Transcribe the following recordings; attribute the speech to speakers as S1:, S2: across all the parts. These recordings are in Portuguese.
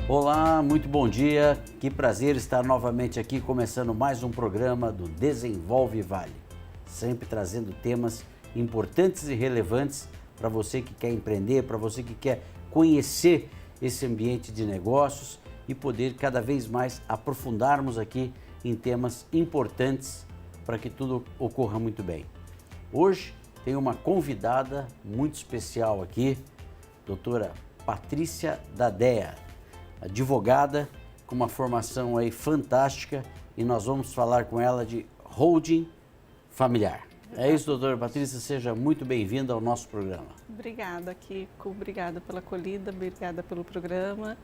S1: Olá, muito bom dia. Que prazer estar novamente aqui começando mais um programa do Desenvolve Vale. Sempre trazendo temas importantes e relevantes para você que quer empreender, para você que quer conhecer esse ambiente de negócios e poder cada vez mais aprofundarmos aqui em temas importantes para que tudo ocorra muito bem. Hoje tem uma convidada muito especial aqui, doutora Patrícia Dadea, advogada com uma formação aí fantástica, e nós vamos falar com ela de holding familiar. É isso, doutora Patrícia, seja muito bem-vinda ao nosso programa.
S2: Obrigada, Kiko, obrigada pela acolhida, obrigada pelo programa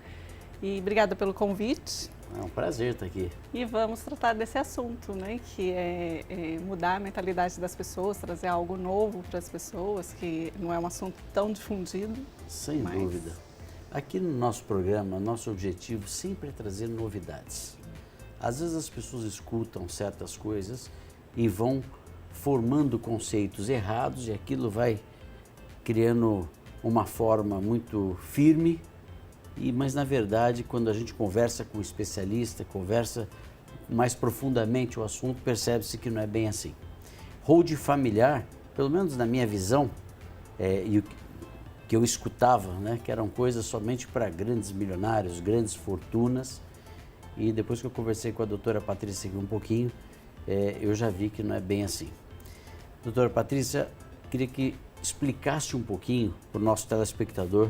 S2: e obrigada pelo convite.
S1: É um prazer estar aqui.
S2: E vamos tratar desse assunto, né, que é mudar a mentalidade das pessoas, trazer algo novo para as pessoas, que não é um assunto tão difundido.
S1: Sem dúvida. Aqui no nosso programa, nosso objetivo sempre é trazer novidades. Às vezes as pessoas escutam certas coisas e vão formando conceitos errados e aquilo vai criando uma forma muito firme, mas na verdade quando a gente conversa com um especialista, conversa mais profundamente o assunto, percebe-se que não é bem assim. Holding familiar, pelo menos na minha visão, e o que eu escutava, né, que eram coisas somente para grandes milionários, grandes fortunas, e depois que eu conversei com a doutora Patrícia aqui um pouquinho, eu já vi que não é bem assim. Doutora Patrícia, queria que explicasse um pouquinho para o nosso telespectador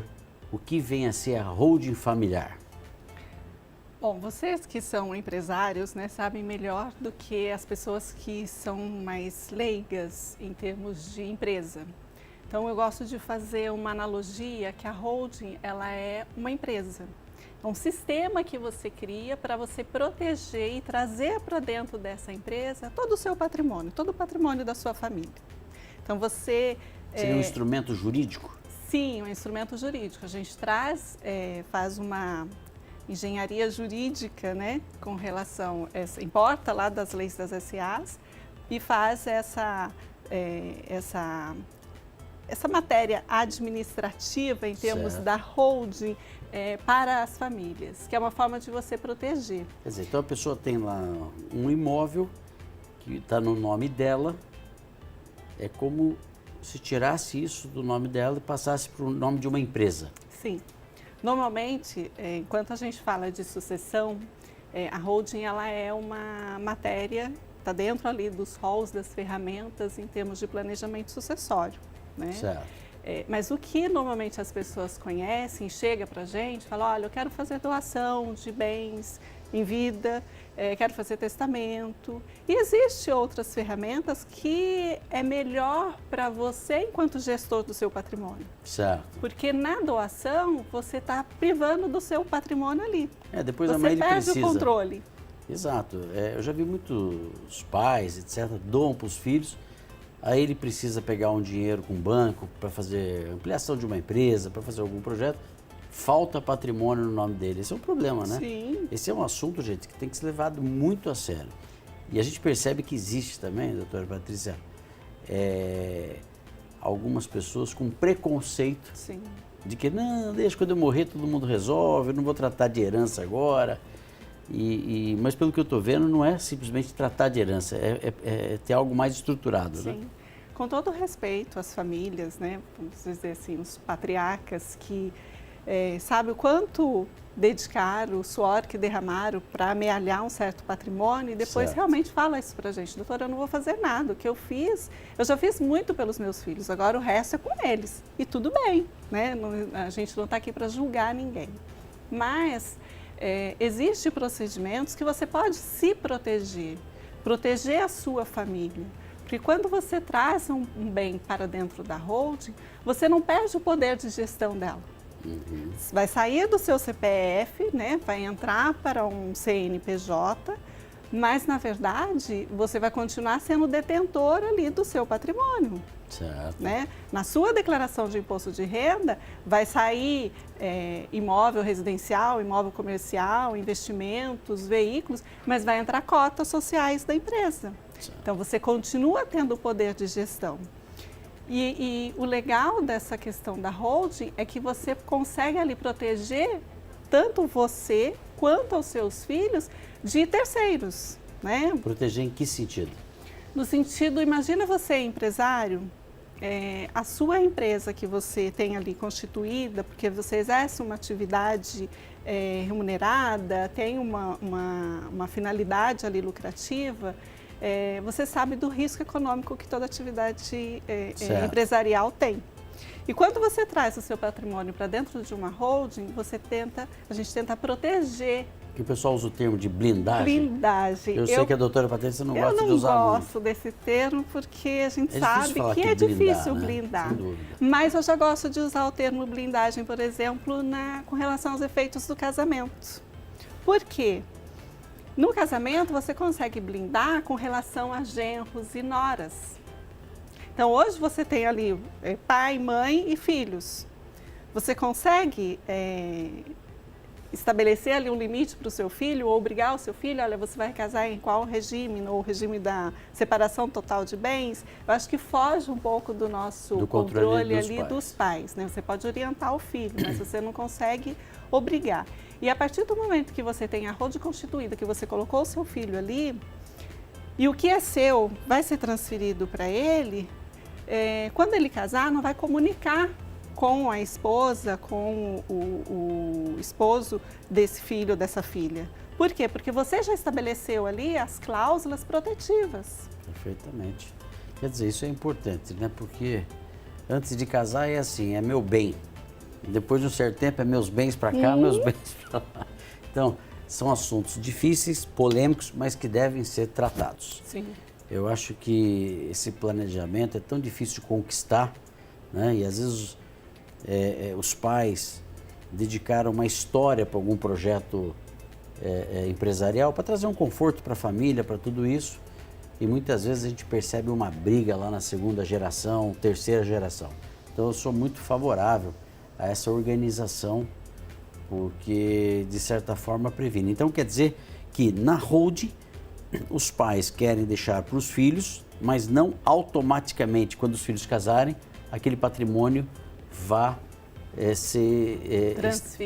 S1: o que vem a ser a holding familiar.
S2: Bom, vocês que são empresários, né, sabem melhor do que as pessoas que são mais leigas em termos de empresa. Então, eu gosto de fazer uma analogia que a holding, ela é uma empresa. É um sistema que você cria para você proteger e trazer para dentro dessa empresa todo o seu patrimônio, todo o patrimônio da sua família. Então, você...
S1: Seria um instrumento jurídico?
S2: Sim, um instrumento jurídico. A gente traz, faz uma engenharia jurídica, né, com relação, importa lá das leis das SAs e faz essa matéria administrativa em termos da holding para as famílias, que é uma forma de você proteger.
S1: Quer dizer, então a pessoa tem lá um imóvel que está no nome dela, é como se tirasse isso do nome dela e passasse para o nome de uma empresa.
S2: Sim. Normalmente, enquanto a gente fala de sucessão, a holding ela é uma matéria, está dentro ali dos rolos das ferramentas em termos de planejamento sucessório. Né?
S1: Certo.
S2: Mas o que normalmente as pessoas conhecem, chega para a gente, fala, olha, eu quero fazer doação de bens em vida, quero fazer testamento. E existem outras ferramentas que é melhor para você enquanto gestor do seu patrimônio.
S1: Certo.
S2: Porque na doação você está privando do seu patrimônio ali.
S1: Depois
S2: você
S1: a mãe
S2: perde
S1: precisa.
S2: o controle.
S1: Exato. Eu já vi muitos pais, etc., doam para os filhos. Aí ele precisa pegar um dinheiro com o banco para fazer ampliação de uma empresa, para fazer algum projeto. Falta patrimônio no nome dele. Esse é um problema, né?
S2: Sim.
S1: Esse é um assunto, gente, que tem que ser levado muito a sério. E a gente percebe que existe também, doutora Patrícia, algumas pessoas com preconceito.
S2: Sim.
S1: De que, não, deixa quando eu morrer todo mundo resolve, eu não vou tratar de herança agora. Mas pelo que eu estou vendo, não é simplesmente tratar de herança, é ter algo mais estruturado.
S2: Sim.
S1: Né?
S2: Com todo respeito às famílias, né, vamos dizer assim, os patriarcas que sabem o quanto dedicaram, o suor que derramaram para amealhar um certo patrimônio e depois realmente fala isso para a gente, doutora, eu não vou fazer nada, o que eu fiz, eu já fiz muito pelos meus filhos, agora o resto é com eles. E tudo bem, né? A gente não está aqui para julgar ninguém. Mas existem procedimentos que você pode se proteger a sua família. Porque quando você traz um bem para dentro da holding, você não perde o poder de gestão dela.
S1: Uhum.
S2: Vai sair do seu CPF, né? Vai entrar para um CNPJ, mas na verdade você vai continuar sendo detentor ali do seu patrimônio.
S1: Certo.
S2: Né? Na sua declaração de imposto de renda vai sair imóvel residencial, imóvel comercial, investimentos, veículos, mas vai entrar cotas sociais da empresa.
S1: Certo.
S2: Então você continua tendo o poder de gestão. E o legal dessa questão da holding é que você consegue ali proteger tanto você quanto aos seus filhos de terceiros, né?
S1: Proteger em que sentido?
S2: No sentido, imagina você empresário, a sua empresa que você tem ali constituída, porque você exerce uma atividade remunerada, tem uma finalidade ali lucrativa, você sabe do risco econômico que toda atividade empresarial tem. E quando você traz o seu patrimônio para dentro de uma holding, a gente tenta proteger.
S1: Que o pessoal usa o termo de blindagem.
S2: Blindagem.
S1: Eu sei que a doutora Patrícia não gosta de usar
S2: muito. Eu não
S1: muito.
S2: gosto desse termo porque a gente sabe
S1: falar
S2: que é difícil
S1: né?
S2: blindar.
S1: Sem dúvida.
S2: Mas eu já gosto de usar o termo blindagem, por exemplo, com relação aos efeitos do casamento. Por quê? No casamento você consegue blindar com relação a genros e noras. Então hoje você tem ali pai, mãe e filhos. Você consegue estabelecer ali um limite para o seu filho ou obrigar o seu filho, olha, você vai casar em qual regime, ou regime da separação total de bens? Eu acho que foge um pouco do nosso controle ali dos pais, né? Você pode orientar o filho, mas você não consegue obrigar. E a partir do momento que você tem a holding constituída, que você colocou o seu filho ali, e o que é seu vai ser transferido para ele, quando ele casar, não vai comunicar com a esposa, com o esposo desse filho ou dessa filha. Por quê? Porque você já estabeleceu ali as cláusulas protetivas.
S1: Perfeitamente. Quer dizer, isso é importante, né? Porque antes de casar é assim, é meu bem. Depois de um certo tempo é meus bens para cá, meus bens para lá. Então, são assuntos difíceis, polêmicos, mas que devem ser tratados.
S2: Sim.
S1: Eu acho que esse planejamento é tão difícil de conquistar, né? E às vezes os pais dedicaram uma história para algum projeto empresarial, para trazer um conforto para a família, para tudo isso. E muitas vezes a gente percebe uma briga lá na segunda geração, terceira geração. Então eu sou muito favorável a essa organização, porque de certa forma previne. Então quer dizer que na holding os pais querem deixar para os filhos, mas não automaticamente, quando os filhos casarem, aquele patrimônio vá ser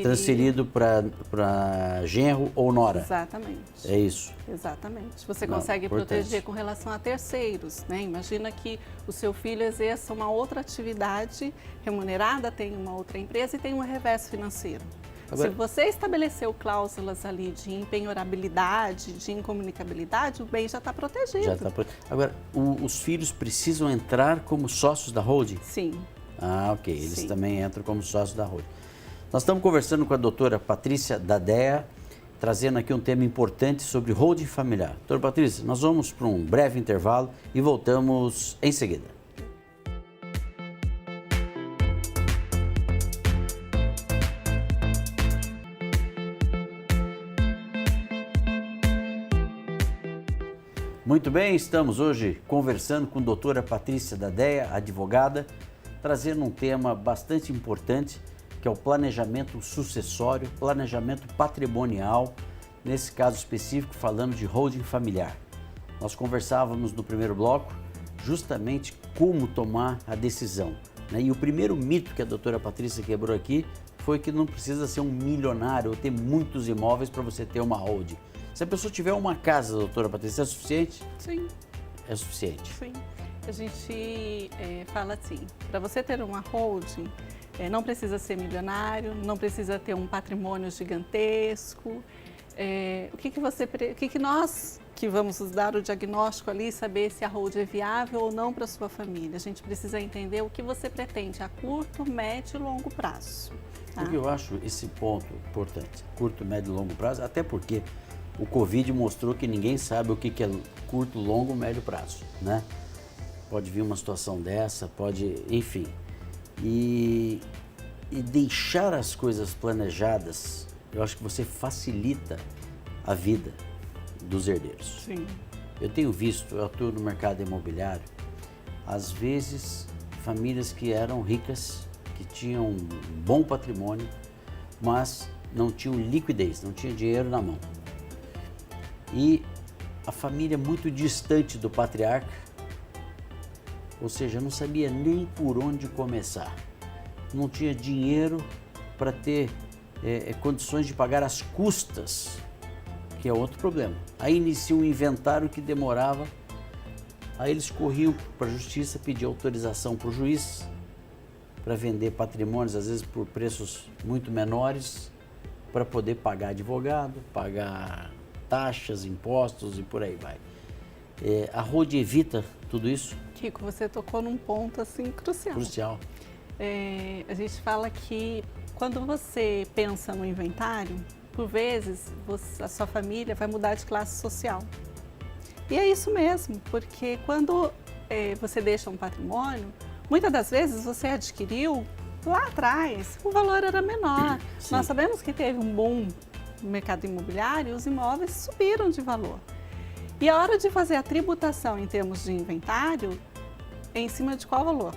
S1: transferido para genro ou nora.
S2: Exatamente.
S1: É isso.
S2: Exatamente. Você consegue proteger com relação a terceiros, né? Imagina que o seu filho exerça uma outra atividade remunerada, tem uma outra empresa e tem um revés financeiro. Agora, se você estabeleceu cláusulas ali de impenhorabilidade, de incomunicabilidade, o bem já está protegido.
S1: Já está Agora, os filhos precisam entrar como sócios da holding?
S2: Sim.
S1: Ah, ok. Eles também entram como sócios da holding. Nós estamos conversando com a doutora Patrícia Dadea, trazendo aqui um tema importante sobre holding familiar. Doutora Patrícia, nós vamos para um breve intervalo e voltamos em seguida. Muito bem, estamos hoje conversando com a doutora Patrícia Dadea, advogada, trazendo um tema bastante importante, que é o planejamento sucessório, planejamento patrimonial, nesse caso específico falando de holding familiar. Nós conversávamos no primeiro bloco justamente como tomar a decisão, né? E o primeiro mito que a doutora Patrícia quebrou aqui foi que não precisa ser um milionário ou ter muitos imóveis para você ter uma holding. Se a pessoa tiver uma casa, doutora Patrícia, é suficiente?
S2: Sim.
S1: É suficiente?
S2: Sim. A gente fala assim, para você ter uma holding, não precisa ser milionário, não precisa ter um patrimônio gigantesco. O que nós que vamos dar o diagnóstico ali, saber se a holding é viável ou não para a sua família? A gente precisa entender o que você pretende a curto, médio e longo prazo. Tá?
S1: Porque eu acho esse ponto importante, curto, médio e longo prazo, até porque o Covid mostrou que ninguém sabe o que é curto, longo, médio prazo, né? Pode vir uma situação dessa, enfim. E deixar as coisas planejadas, eu acho que você facilita a vida dos herdeiros.
S2: Sim.
S1: Eu tenho visto, eu atuo no mercado imobiliário, às vezes famílias que eram ricas, que tinham um bom patrimônio, mas não tinham liquidez, não tinham dinheiro na mão. E a família muito distante do patriarca, ou seja, não sabia nem por onde começar. Não tinha dinheiro para ter condições de pagar as custas, que é outro problema. Aí inicia um inventário que demorava, aí eles corriam para a justiça, pediam autorização para o juiz para vender patrimônios, às vezes por preços muito menores, para poder pagar advogado, pagar taxas, impostos e por aí vai. A Road evita tudo isso?
S2: Kiko, você tocou num ponto assim crucial.
S1: Crucial.
S2: A gente fala que quando você pensa no inventário, por vezes a sua família vai mudar de classe social. E é isso mesmo, porque quando você deixa um patrimônio, muitas das vezes você adquiriu lá atrás, o valor era menor.
S1: Sim.
S2: Nós sabemos que teve um boom no mercado imobiliário e os imóveis subiram de valor. E a hora de fazer a tributação em termos de inventário, é em cima de qual valor?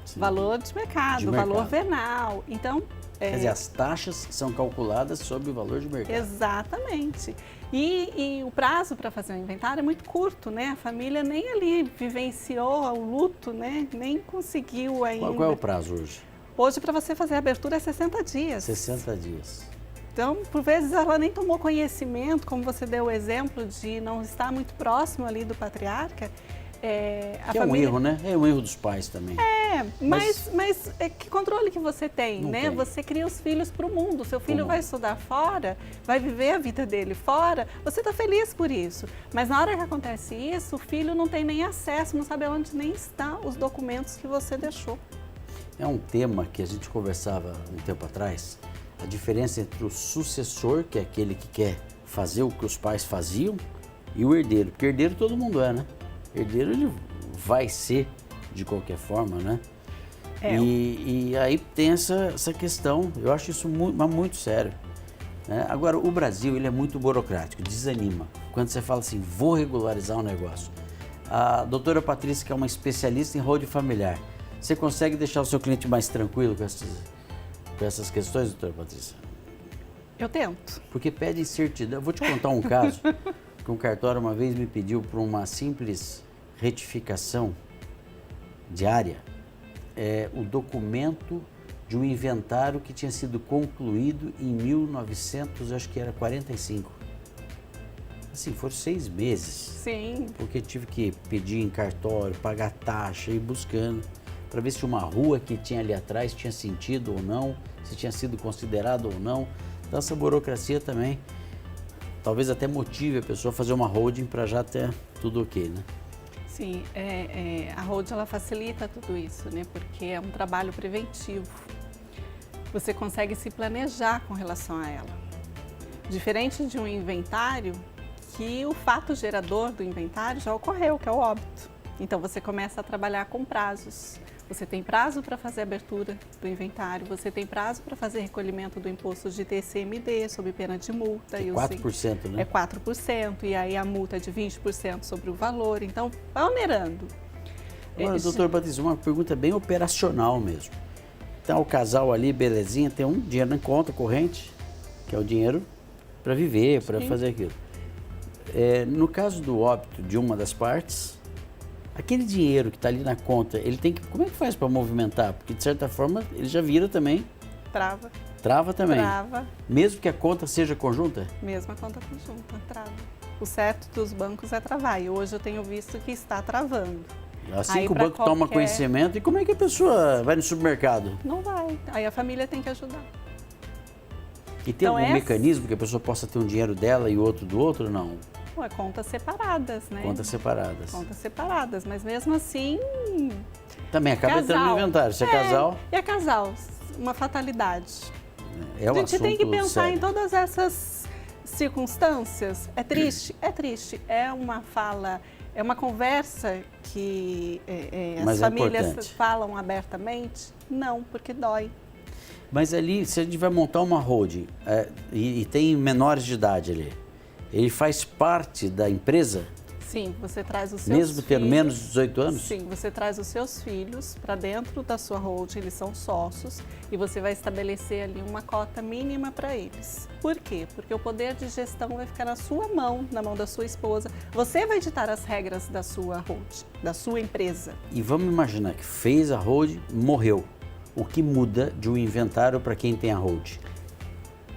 S1: Sim.
S2: Valor de mercado, valor venal. Então,
S1: quer dizer, as taxas são calculadas sobre o valor de mercado.
S2: Exatamente. E o prazo para fazer o inventário é muito curto, né? A família nem ali vivenciou o luto, né? Nem conseguiu ainda.
S1: Qual é o prazo hoje?
S2: Hoje, para você fazer a abertura, é 60 dias.
S1: 60 dias.
S2: Então, por vezes, ela nem tomou conhecimento, como você deu o exemplo de não estar muito próximo ali do patriarca.
S1: Que é um erro, né? É um erro dos pais também.
S2: Mas que controle que você tem,
S1: Não
S2: né?
S1: tem.
S2: Você cria os filhos para o mundo. Seu filho vai estudar fora, vai viver a vida dele fora. Você está feliz por isso. Mas na hora que acontece isso, o filho não tem nem acesso, não sabe onde nem estão os documentos que você deixou.
S1: É um tema que a gente conversava um tempo atrás, a diferença entre o sucessor, que é aquele que quer fazer o que os pais faziam, e o herdeiro. Porque herdeiro todo mundo é, né? Herdeiro ele vai ser de qualquer forma, né? E aí tem essa questão, eu acho isso muito sério. Né? Agora, o Brasil ele é muito burocrático, desanima. Quando você fala assim, vou regularizar um negócio. A doutora Patrícia, que é uma especialista em road familiar, você consegue deixar o seu cliente mais tranquilo com essas questões, doutora Patrícia?
S2: Eu tento.
S1: Porque pede certidão. Eu vou te contar um caso que um cartório uma vez me pediu por uma simples retificação diária, o documento de um inventário que tinha sido concluído em 1900, acho que era 45. Assim, foram 6 meses.
S2: Sim.
S1: Porque tive que pedir em cartório, pagar taxa, ir buscando, para ver se uma rua que tinha ali atrás tinha sentido ou não, se tinha sido considerado ou não. Então essa burocracia também, talvez até motive a pessoa a fazer uma holding para já ter tudo ok, né?
S2: Sim, a holding ela facilita tudo isso, né? Porque é um trabalho preventivo. Você consegue se planejar com relação a ela. Diferente de um inventário, que o fato gerador do inventário já ocorreu, que é o óbito. Então você começa a trabalhar com prazos. Você tem prazo para fazer a abertura do inventário, você tem prazo para fazer recolhimento do imposto de TCMD, sob pena de multa.
S1: É 4%, né?
S2: É 4%, e aí a multa é de 20% sobre o valor, então vai onerando.
S1: Agora, doutora Patrícia, uma pergunta bem operacional mesmo. Então, o casal ali, belezinha, tem um dinheiro na conta corrente, que é o dinheiro para viver, para fazer aquilo. No caso do óbito de uma das partes, aquele dinheiro que está ali na conta, ele tem que... Como é que faz para movimentar? Porque, de certa forma, ele já vira também...
S2: Trava.
S1: Trava também?
S2: Trava.
S1: Mesmo que a conta seja conjunta?
S2: Mesma conta conjunta, trava. O certo dos bancos é travar, e hoje eu tenho visto que está travando.
S1: Assim
S2: aí,
S1: que o banco toma conhecimento, e como é que a pessoa vai no supermercado?
S2: Não vai, aí a família tem que ajudar.
S1: E tem algum mecanismo que a pessoa possa ter um dinheiro dela e outro do outro, não?
S2: É contas separadas, né?
S1: Contas separadas.
S2: Contas separadas, mas mesmo assim...
S1: Também acaba entrando no inventário, se é casal...
S2: E é casal, uma fatalidade.
S1: É um
S2: a gente tem que pensar
S1: sério.
S2: em todas essas circunstâncias. É triste? É triste. É uma fala, é uma conversa que as famílias falam abertamente? Não, porque dói.
S1: Mas ali, se a gente vai montar uma holding e tem menores de idade ali, ele faz parte da empresa?
S2: Sim, você traz os seus
S1: Mesmo tendo menos de 18 anos?
S2: Sim, você traz os seus filhos para dentro da sua holding, eles são sócios, e você vai estabelecer ali uma cota mínima para eles. Por quê? Porque o poder de gestão vai ficar na sua mão, na mão da sua esposa. Você vai ditar as regras da sua holding, da sua empresa.
S1: E vamos imaginar que fez a holding, morreu. O que muda de um inventário para quem tem a hold?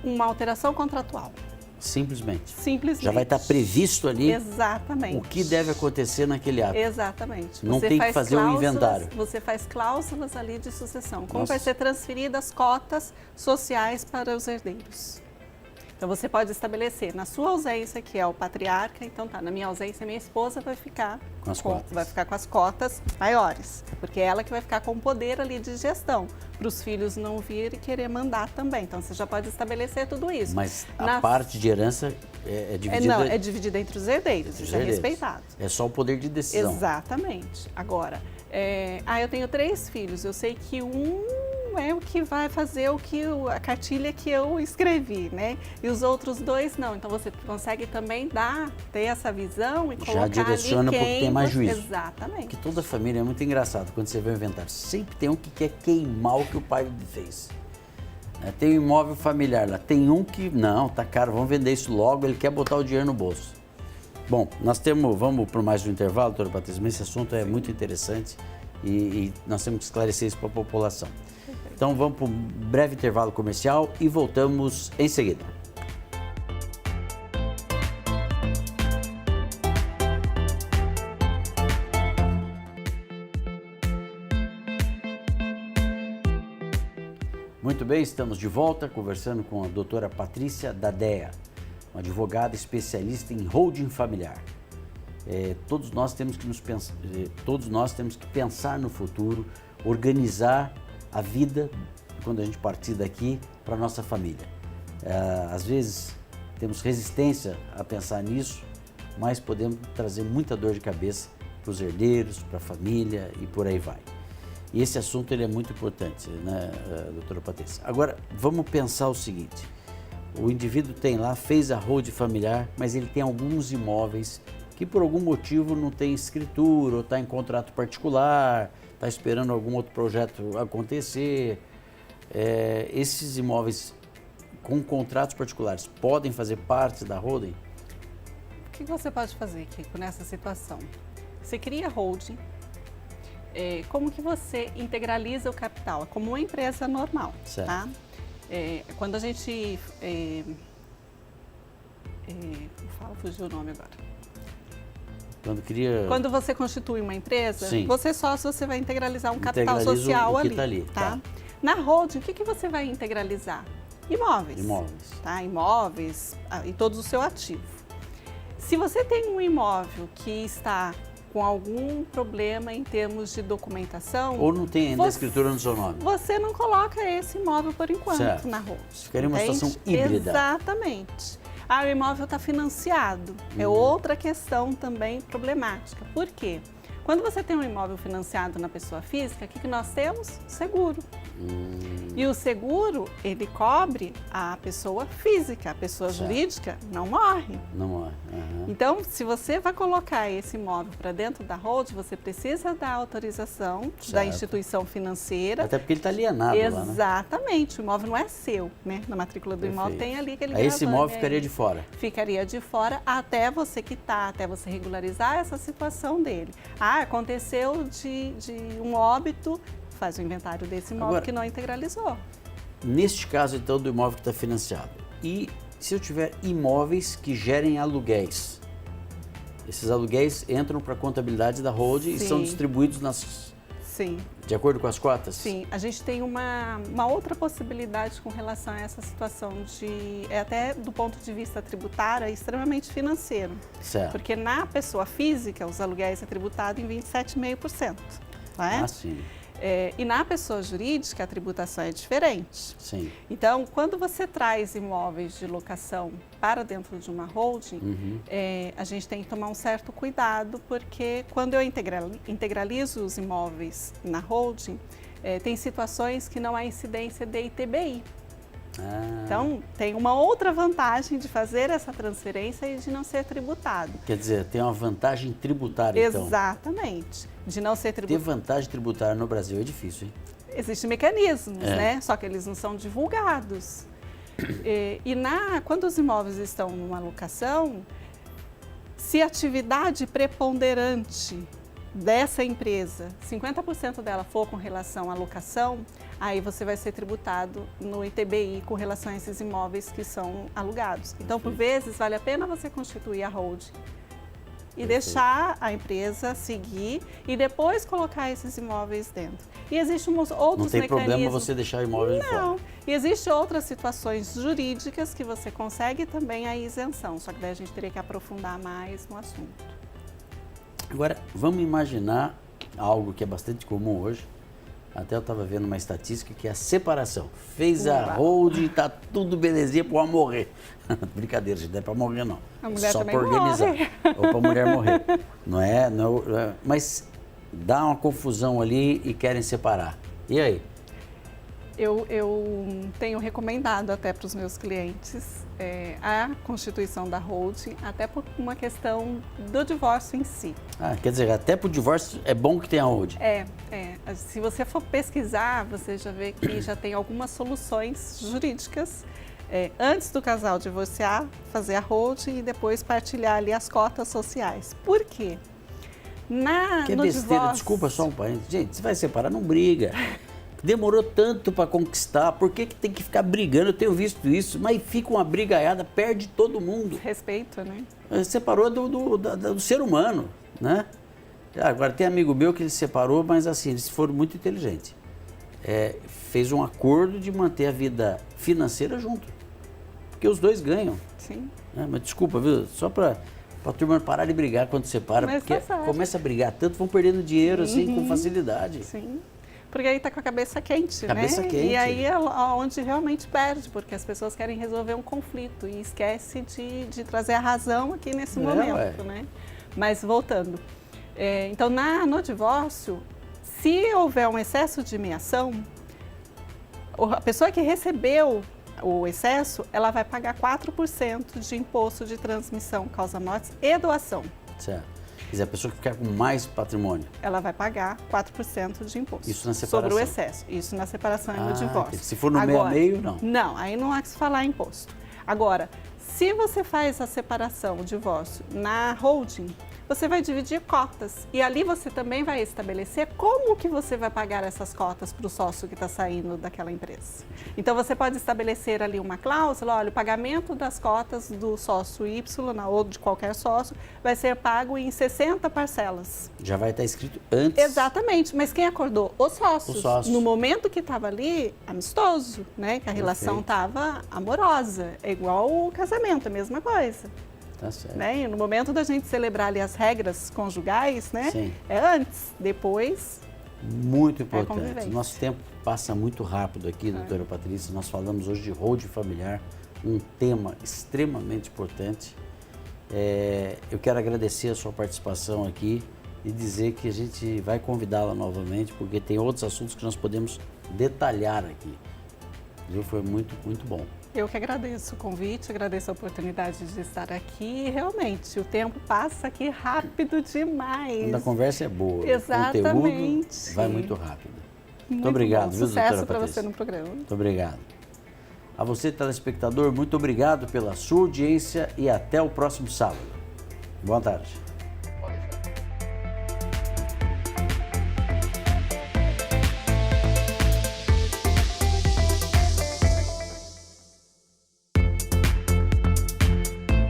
S2: Uma alteração contratual.
S1: Simplesmente.
S2: Simplesmente.
S1: Já vai estar previsto ali.
S2: Exatamente.
S1: O que deve acontecer naquele ato.
S2: Exatamente.
S1: Não tem que fazer um inventário.
S2: Você faz cláusulas ali de sucessão. Como
S1: Nossa.
S2: vai ser transferidas as cotas sociais para os herdeiros. Então você pode estabelecer, na sua ausência, que é o patriarca, então tá, na minha ausência, minha esposa vai ficar com as cotas maiores, porque é ela que vai ficar com o poder ali de gestão, para os filhos não vir e querer mandar também. Então você já pode estabelecer tudo isso.
S1: Mas a parte de herança é dividida?
S2: Não, é dividida entre os herdeiros, isso é respeitado.
S1: É só o poder de decisão.
S2: Exatamente. Agora, eu tenho 3 filhos, eu sei que um é o que vai fazer a cartilha que eu escrevi, né? E os outros 2 não. Então você consegue também ter essa visão e colocar ali
S1: já direciona porque tem mais juízo.
S2: Exatamente.
S1: Porque toda família é muito engraçado quando você vê o inventário. Sempre tem um que quer queimar o que o pai fez. Tem um imóvel familiar lá, tem um que não, tá caro, vamos vender isso logo, ele quer botar o dinheiro no bolso. Bom, vamos para mais um intervalo, doutora Patrícia, mas esse assunto é muito interessante e nós temos que esclarecer isso para a população. Então vamos para um breve intervalo comercial e voltamos em seguida. Muito bem, estamos de volta conversando com a doutora Patrícia Dadea, uma advogada especialista em holding familiar. Todos nós temos que pensar no futuro, organizar a vida quando a gente partir daqui para a nossa família. Às vezes temos resistência a pensar nisso, mas podemos trazer muita dor de cabeça para os herdeiros, para a família e por aí vai. E esse assunto ele é muito importante, né, doutora Patrícia? Agora, vamos pensar o seguinte, o indivíduo fez a holding familiar, mas ele tem alguns imóveis que por algum motivo não tem escritura ou está em contrato particular, está esperando algum outro projeto acontecer. Esses imóveis com contratos particulares podem fazer parte da holding?
S2: O que você pode fazer, Kiko, nessa situação? Você cria holding, como que você integraliza o capital? É como uma empresa normal,
S1: certo.
S2: Tá? Quando a gente... fugiu o nome agora. Quando você constitui uma empresa,
S1: sim,
S2: você sócio, você vai integralizar um capital social
S1: o que
S2: ali.
S1: Tá ali,
S2: tá? Na holding, o que você vai integralizar? Imóveis. Tá? Imóveis e todo o seu ativo. Se você tem um imóvel que está com algum problema em termos de documentação...
S1: Ou não tem ainda a escritura no seu nome.
S2: Você não coloca esse imóvel por enquanto, certo, na holding.
S1: Ficaria uma situação híbrida.
S2: Exatamente. O imóvel está financiado. É outra questão também problemática. Por quê? Quando você tem um imóvel financiado na pessoa física, o que nós temos? Seguro. E o seguro, ele cobre a pessoa física, a pessoa jurídica não morre.
S1: Não morre.
S2: Então, se você vai colocar esse imóvel para dentro da holding, você precisa da autorização da instituição financeira.
S1: Até porque ele está alienado lá, né?
S2: Exatamente. O imóvel não é seu, né? Na matrícula do imóvel tem ali aquele gravame.
S1: Esse imóvel ficaria de fora?
S2: Ficaria de fora até você quitar, até você regularizar essa situação dele. Aconteceu de um óbito, faz o inventário desse imóvel. Agora, que não integralizou.
S1: Neste caso, então, do imóvel que está financiado, e se eu tiver imóveis que gerem aluguéis, esses aluguéis entram para a contabilidade da holding e são distribuídos de acordo com as cotas?
S2: Sim, a gente tem uma outra possibilidade com relação a essa situação até do ponto de vista tributário, é extremamente financeiro.
S1: Certo.
S2: Porque na pessoa física, os aluguéis é tributado em 27,5%. Né?
S1: Sim.
S2: E na pessoa jurídica, a tributação é diferente.
S1: Sim.
S2: Então, quando você traz imóveis de locação para dentro de uma holding, a gente tem que tomar um certo cuidado, porque quando eu integralizo os imóveis na holding, tem situações que não há incidência de ITBI. Então, tem uma outra vantagem de fazer essa transferência e de não ser tributado.
S1: Quer dizer, tem uma vantagem tributária, então.
S2: Exatamente. De não ser tributado.
S1: Ter vantagem tributária no Brasil é difícil, hein?
S2: Existem mecanismos, né? Só que eles não são divulgados. Quando os imóveis estão numa locação, se a atividade preponderante dessa empresa, 50% dela for com relação à locação, aí você vai ser tributado no ITBI com relação a esses imóveis que são alugados. Então, por vezes, vale a pena você constituir a holding e deixar a empresa seguir e depois colocar esses imóveis dentro. E existem outros mecanismos.
S1: Não tem problema você deixar o imóvel de fora.
S2: Não. E existem outras situações jurídicas que você consegue também a isenção, só que daí a gente teria que aprofundar mais no assunto.
S1: Agora, vamos imaginar algo que é bastante comum hoje. Até eu estava vendo uma estatística que é a separação. Fez a holding, tá tudo belezinha para o homem morrer. Brincadeira, gente, não é para morrer não.
S2: A mulher
S1: só
S2: também
S1: para organizar.
S2: morre.
S1: Ou para a mulher morrer. Não é, mas dá uma confusão ali e querem separar. E aí?
S2: Eu tenho recomendado até para os meus clientes a constituição da holding, até por uma questão do divórcio em si.
S1: Quer dizer, até para o divórcio é bom que tenha holding.
S2: Se você for pesquisar, você já vê que já tem algumas soluções jurídicas. Antes do casal divorciar, fazer a holding e depois partilhar ali as cotas sociais. Por quê?
S1: Que
S2: no
S1: besteira,
S2: divórcio...
S1: desculpa só um parênteses. Gente, se vai separar, não briga. Demorou tanto para conquistar, por que tem que ficar brigando? Eu tenho visto isso, mas fica uma brigaiada, perde todo mundo.
S2: Respeito, né?
S1: Separou do ser humano, né? Agora, tem amigo meu que ele separou, mas assim, eles foram muito inteligentes. Fez um acordo de manter a vida financeira junto, porque os dois ganham.
S2: Sim.
S1: Mas desculpa, viu? Só para a turma parar de brigar quando separa,
S2: Mas
S1: porque começa a brigar tanto, vão perdendo dinheiro assim com facilidade.
S2: Sim. Porque aí está com a cabeça quente,
S1: cabeça
S2: né?
S1: quente.
S2: E aí é onde realmente perde, porque as pessoas querem resolver um conflito e esquece de trazer a razão aqui nesse momento, né? Mas voltando, então no divórcio, se houver um excesso de meação, a pessoa que recebeu o excesso, ela vai pagar 4% de imposto de transmissão, causa-mortes e doação.
S1: Certo. Quer dizer, a pessoa que ficar com mais patrimônio,
S2: ela vai pagar 4% de imposto.
S1: Isso na separação.
S2: Sobre o excesso. Isso na separação e no divórcio.
S1: Se for no meio a meio, não.
S2: Não, aí não há que se falar imposto. Agora, se você faz a separação, o divórcio, na holding, você vai dividir cotas. E ali você também vai estabelecer como que você vai pagar essas cotas para o sócio que está saindo daquela empresa. Então, você pode estabelecer ali uma cláusula, olha, o pagamento das cotas do sócio Y ou de qualquer sócio vai ser pago em 60 parcelas.
S1: Já vai estar escrito antes.
S2: Exatamente, mas quem acordou? Os sócios.
S1: Os sócios.
S2: No momento que estava ali, amistoso, né? Que a relação estava amorosa. É igual o casamento, a mesma coisa.
S1: Tá certo.
S2: Né? E no momento da gente celebrar ali as regras conjugais, né?
S1: Sim.
S2: É antes, depois.
S1: Muito importante.
S2: convivência.
S1: Nosso tempo passa muito rápido aqui, doutora Patrícia. Nós falamos hoje de holding familiar, um tema extremamente importante. Eu quero agradecer a sua participação aqui e dizer que a gente vai convidá-la novamente, porque tem outros assuntos que nós podemos detalhar aqui. Viu? Foi muito, muito bom.
S2: Eu que agradeço o convite, agradeço a oportunidade de estar aqui. Realmente, o tempo passa aqui rápido demais.
S1: Quando a conversa é boa,
S2: Exatamente.
S1: o conteúdo vai muito rápido. Muito obrigado, viu, doutora
S2: Sucesso para
S1: Patrícia?
S2: você no programa.
S1: Muito obrigado. A você, telespectador, muito obrigado pela sua audiência e até o próximo sábado. Boa tarde.